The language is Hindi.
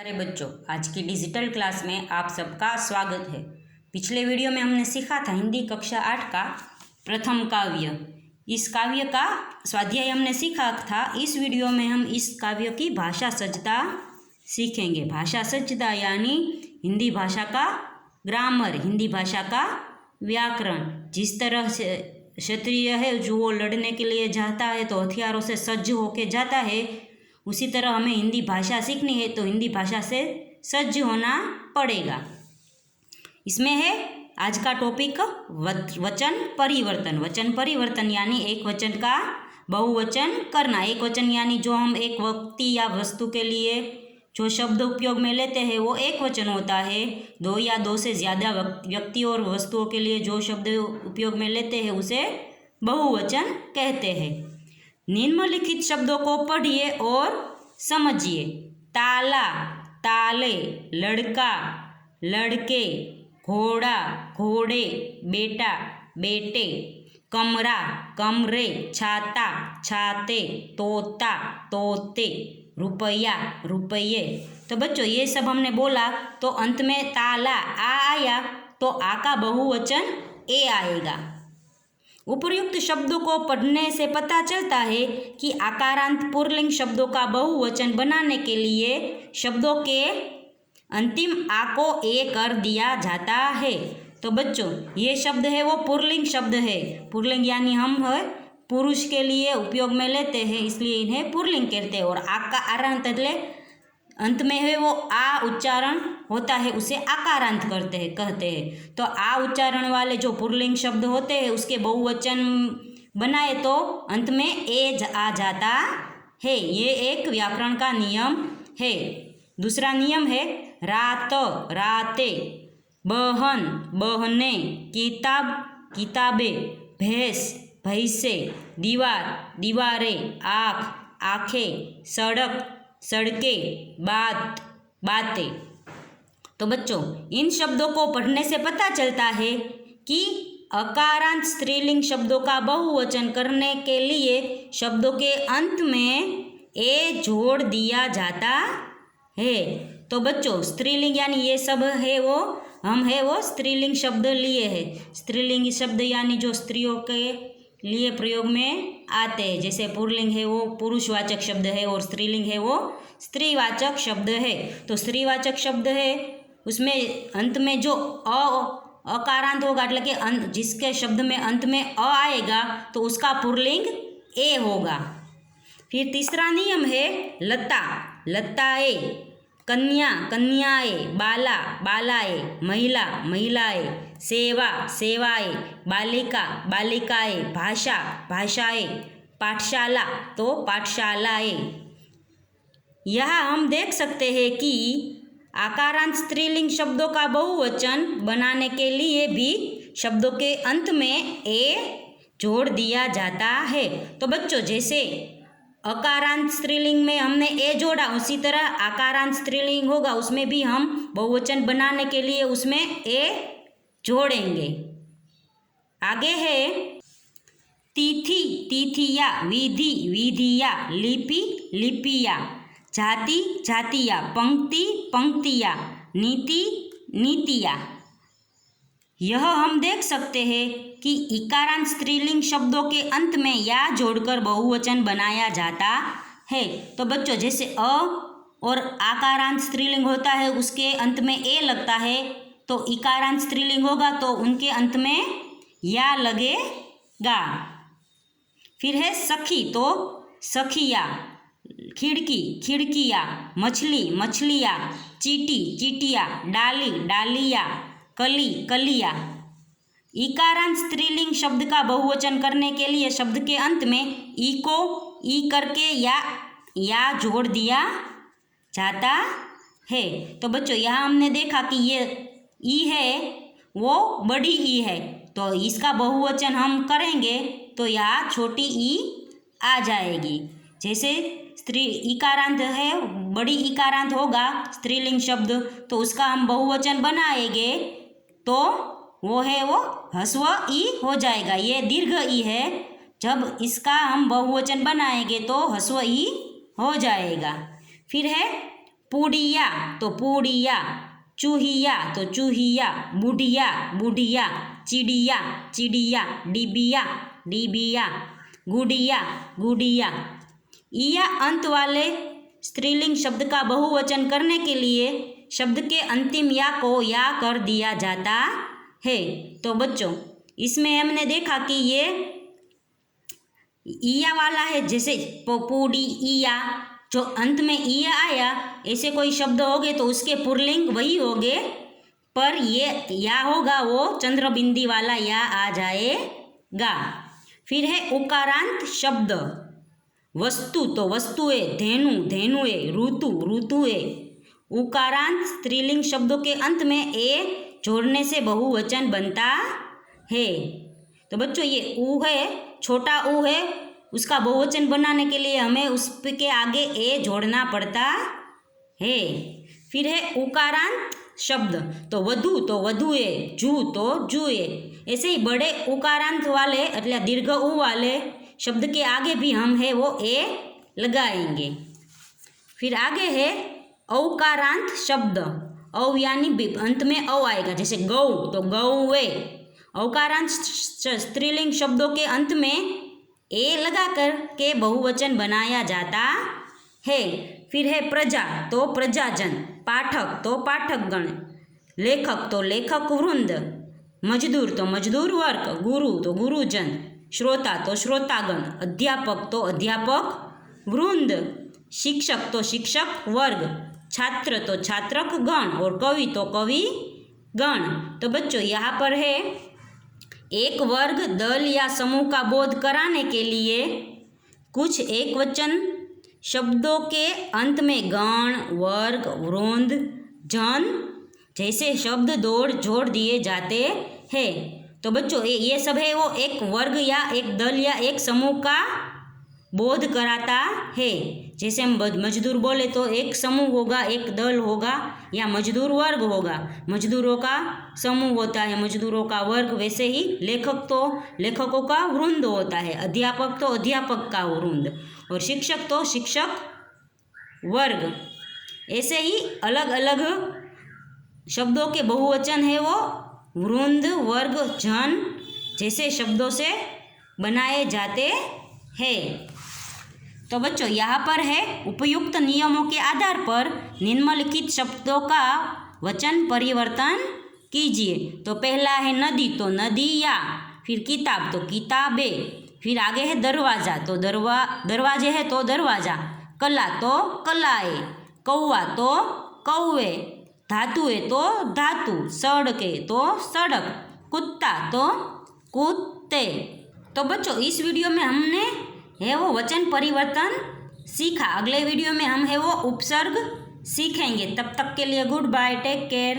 प्यारे बच्चों, आज की डिजिटल क्लास में आप सबका स्वागत है। पिछले वीडियो में हमने सीखा था हिंदी कक्षा 8 का प्रथम काव्य। इस काव्य का स्वाध्याय हमने सीखा था। इस वीडियो में हम इस काव्य की भाषा सज्जता सीखेंगे। भाषा सज्जता यानी हिंदी भाषा का ग्रामर, हिंदी भाषा का व्याकरण। जिस तरह से क्षत्रिय है जो वो लड़ने के लिए जाता है तो हथियारों से सज्ज होके जाता है, उसी तरह हमें हिंदी भाषा सीखनी है तो हिंदी भाषा से सज्ज होना पड़ेगा। इसमें है आज का टॉपिक वचन परिवर्तन। वचन परिवर्तन यानी एक वचन का बहुवचन करना। एक वचन यानी जो हम एक व्यक्ति या वस्तु के लिए जो शब्द उपयोग में लेते हैं वो एक वचन होता है। दो या दो से ज़्यादा व्यक्ति और वस्तुओं के लिए जो शब्द उपयोग में लेते हैं उसे बहुवचन कहते हैं। निम्नलिखित शब्दों को पढ़िए और समझिए। ताला, ताले, लड़का, लड़के, घोड़ा, घोड़े, बेटा, बेटे, कमरा, कमरे, छाता, छाते, तोता, तोते, रुपया, रुपये। तो बच्चों ये सब हमने बोला तो अंत में ताला आ आया तो आ का बहुवचन ए आएगा। उपर्युक्त शब्दों को पढ़ने से पता चलता है कि आकारांत पुल्लिंग शब्दों का बहुवचन बनाने के लिए शब्दों के अंतिम आ को ए कर दिया जाता है। तो बच्चों ये शब्द है वो पुल्लिंग शब्द है। पुल्लिंग यानी हम पुरुष के लिए उपयोग में लेते हैं, इसलिए इन्हें पुल्लिंग कहते हैं। और आकारांत अंत में है वो आ उच्चारण होता है, उसे आकारांत कहते हैं। तो आ उच्चारण वाले जो पुल्लिंग शब्द होते हैं उसके बहुवचन बनाए तो अंत में ए आ जाता है। ये एक व्याकरण का नियम है। दूसरा नियम है रात, राते, बहन, बहने, किताब, किताबें, भैंस, भैंसे, दीवार, दीवारें, आँख, आँखें, सड़क, सड़कें, बात, बातें। तो बच्चों इन शब्दों को पढ़ने से पता चलता है कि अकारांत स्त्रीलिंग शब्दों का बहुवचन करने के लिए शब्दों के अंत में ए जोड़ दिया जाता है। तो बच्चों स्त्रीलिंग यानी ये सब है वो हम है वो स्त्रीलिंग शब्द लिए हैं। स्त्रीलिंग शब्द यानी जो स्त्रियों के लिए प्रयोग में आते हैं। जैसे पुल्लिंग है वो पुरुषवाचक शब्द है और स्त्रीलिंग है वो स्त्रीवाचक शब्द है। तो स्त्रीवाचक शब्द है उसमें अंत में जो अकारांत होगा, मतलब कि जिसके शब्द में अंत में अ आएगा तो उसका पुल्लिंग ए होगा। फिर तीसरा नियम है लता, लताए, कन्या, कन्याए, बाला, बालाए, महिला, महिलाए, सेवा, सेवाए, बालिका, बालिकाए, भाषा, भाषाए, पाठशाला तो पाठशालाए। यहाँ हम देख सकते हैं कि आकारांत स्त्रीलिंग शब्दों का बहुवचन बनाने के लिए भी शब्दों के अंत में ए जोड़ दिया जाता है। तो बच्चों जैसे अकारांत स्त्रीलिंग में हमने ए जोड़ा, उसी तरह आकारांत स्त्रीलिंग होगा उसमें भी हम बहुवचन बनाने के लिए उसमें ए जोड़ेंगे। आगे है तिथि, तिथिया, विधि, विधिया, लिपि, लिपिया, जाति, जातिया, पंक्ति, पंक्तिया, नीति, नीतिया। यह हम देख सकते हैं कि इकारांत स्त्रीलिंग शब्दों के अंत में या जोड़कर बहुवचन बनाया जाता है। तो बच्चों जैसे अ और आकारांत स्त्रीलिंग होता है उसके अंत में ए लगता है, तो इकारांत स्त्रीलिंग होगा तो उनके अंत में या लगेगा। फिर है सखी तो सखिया, खिड़की, खिड़किया, मछली, मछलिया, चीटी, चीटिया, डाली, डालिया, कली, कलिया। इकारांत स्त्रीलिंग शब्द का बहुवचन करने के लिए शब्द के अंत में ई को ई करके या जोड़ दिया जाता है। तो बच्चों यहाँ हमने देखा कि ये ई है वो बड़ी ई है, तो इसका बहुवचन हम करेंगे तो यहाँ छोटी ई आ जाएगी। जैसे स्त्री इकारांत है, बड़ी इकारांत होगा स्त्रीलिंग शब्द, तो उसका हम बहुवचन बनाएंगे तो वो है वो ह्रस्व ई हो जाएगा। ये दीर्घ ई है, जब इसका हम बहुवचन बनाएंगे तो ह्रस्व ई हो जाएगा। फिर है पूड़िया तो पूड़िया, चूहिया तो चूहिया, बुढ़िया बुढ़िया, चिड़िया चिड़िया, डिबिया डिबिया, गुड़िया गुड़िया। इया अंत वाले स्त्रीलिंग शब्द का बहुवचन करने के लिए शब्द के अंतिम या को या कर दिया जाता है। तो बच्चों इसमें हमने देखा कि ये इया वाला है, जैसे पूड़ी इया, जो अंत में इया आया ऐसे कोई शब्द होंगे तो उसके पुल्लिंग वही होंगे, पर ये या होगा वो चंद्र बिंदी वाला या आ जाएगा। फिर है उकारांत शब्द। वस्तु तो वस्तुएं, धेनु धेनुए, ऋतु ऋतुए। उकारांत स्त्रीलिंग शब्दों के अंत में ए जोड़ने से बहुवचन बनता है। तो बच्चों ये ऊ है, छोटा ऊ है, उसका बहुवचन बनाने के लिए हमें उसके आगे ए जोड़ना पड़ता है। फिर है उकारांत शब्द। तो वधुए, जू तो जुए। ऐसे ही बड़े उकारांत वाले એટલે दीर्घ ऊ वाले शब्द के आगे भी हम है वो ए लगाएंगे। फिर आगे है औकारांत शब्द। औ यानी अंत में औ आएगा, जैसे गौ तो गौवे। औकारांत स्त्रीलिंग शब्दों के अंत में ए लगाकर के बहुवचन बनाया जाता है। फिर है प्रजा तो प्रजाजन, पाठक तो पाठकगण, लेखक तो लेखक वृंद, मजदूर तो मजदूर वर्ग, गुरु तो गुरुजन, श्रोता तो श्रोतागण, अध्यापक तो अध्यापक वृंद, शिक्षक तो शिक्षक वर्ग, छात्र तो छात्रक गण और कवि तो कवि गण। तो बच्चों यहाँ पर है एक वर्ग, दल या समूह का बोध कराने के लिए कुछ एक वचन शब्दों के अंत में गण, वर्ग, वृंद, जन जैसे शब्द जोड़ दिए जाते हैं। तो बच्चों ये सब है वो एक वर्ग या एक दल या एक समूह का बोध कराता है। जैसे हम मजदूर बोले तो एक समूह होगा, एक दल होगा या मजदूर वर्ग होगा, मजदूरों का समूह होता है, मजदूरों का वर्ग। वैसे ही लेखक तो लेखकों का वृंद होता है, अध्यापक तो अध्यापक का वृंद और शिक्षक तो शिक्षक वर्ग। ऐसे ही अलग अलग शब्दों के बहुवचन है वो वृंद, वर्ग, जन जैसे शब्दों से बनाए जाते हैं। तो बच्चों यहाँ पर है उपयुक्त नियमों के आधार पर निम्नलिखित शब्दों का वचन परिवर्तन कीजिए। तो पहला है नदी तो नदिया, फिर किताब तो किताबें, फिर आगे है दरवाज़ा तो दरवाजे है तो दरवाज़ा, कला तो कलाए, कौवा तो कौवे, धातुए तो धातु, सड़के तो सड़क, कुत्ता तो कुत्ते। तो बच्चों इस वीडियो में हमने है वो वचन परिवर्तन सीखा। अगले वीडियो में हम है वो उपसर्ग सीखेंगे। तब तक के लिए गुड बाय, टेक केयर।